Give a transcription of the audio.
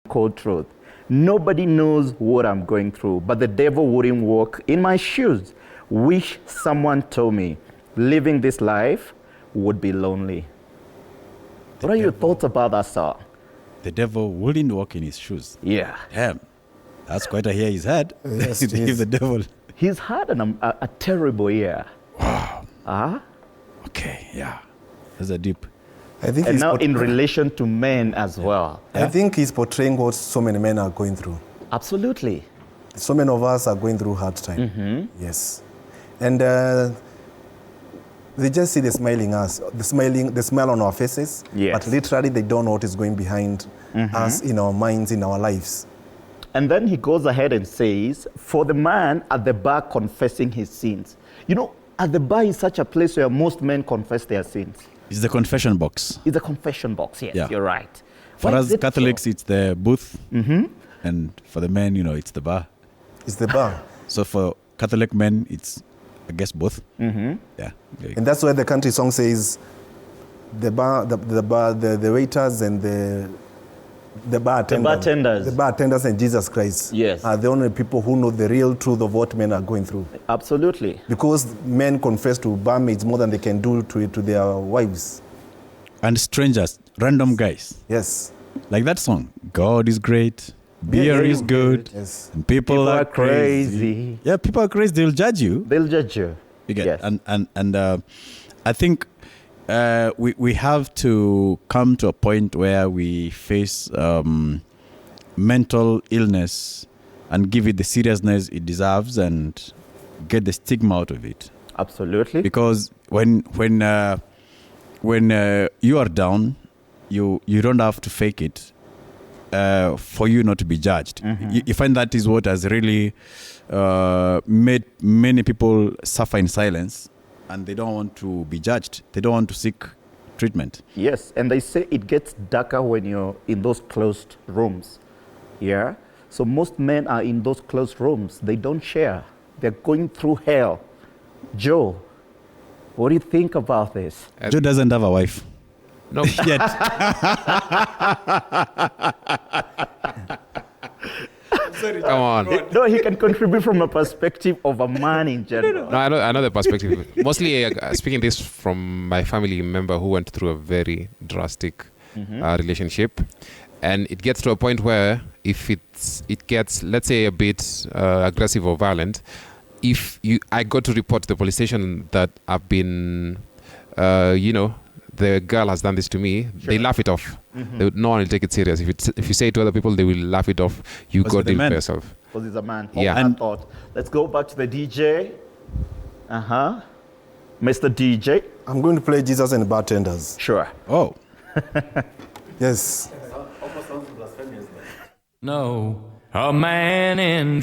cold truth. Nobody knows what I'm going through, but the devil wouldn't walk in my shoes. Wish someone told me living this life would be lonely. What are your thoughts about that song? The devil wouldn't walk in his shoes. Yeah. Damn. That's quite a hair he's had. Yes, If the devil. He's had a terrible year. Wow. Okay, yeah. That's a deep. I think And he's now in relation to men as well. I think he's portraying what so many men are going through. Absolutely. So many of us are going through hard time. Yes. And they just see the smile on our faces. Yes. But literally they don't know what is going behind us, in our minds, in our lives. And then he goes ahead and says, for the man at the bar confessing his sins. You know, at the bar is such a place where most men confess their sins. It's the confession box. It's a confession box, yes, Yeah. you're right. For Why us is it Catholics, so? it's the booth. And for the men, it's the bar. It's the bar. So for Catholic men, it's, I guess, both. Yeah. And that's why the country song says the waiters and the bartenders. The bartenders and Jesus Christ are the only people who know the real truth of what men are going through. Absolutely. Because men confess to bar maids more than they can do to their wives. And strangers, random guys. Yes. Like that song, God is great, beer is good, Yes. and people are crazy. Yeah, people are crazy. They'll judge you. They'll judge you. You get, Yes. and I think we have to come to a point where we face mental illness and give it the seriousness it deserves and get the stigma out of it. Absolutely. Because when you are down, you don't have to fake it for you not to be judged. You find that is what has really made many people suffer in silence, and they don't want to be judged. They don't want to seek treatment. Yes, and they say it gets darker when you're in those closed rooms. Yeah? So most men are in those closed rooms. They don't share. They're going through hell. Joe, what do you think about this? Joe doesn't have a wife. No. Yet. Come on. No, he can contribute from a perspective of a man in general. No, I know the perspective. Mostly speaking this from my family member who went through a very drastic relationship. And it gets to a point where if it gets, let's say, a bit aggressive or violent, I got to report to the police station that I've been, the girl has done this to me, they laugh it off. No one will take it serious. If you say it to other people, they will laugh it off. You got to deal with yourself. Because he's a man. Yeah. And thought. Let's go back to the DJ. Mr. DJ. I'm going to play Jesus and Bartenders. Sure. Oh. Yes. No, a man in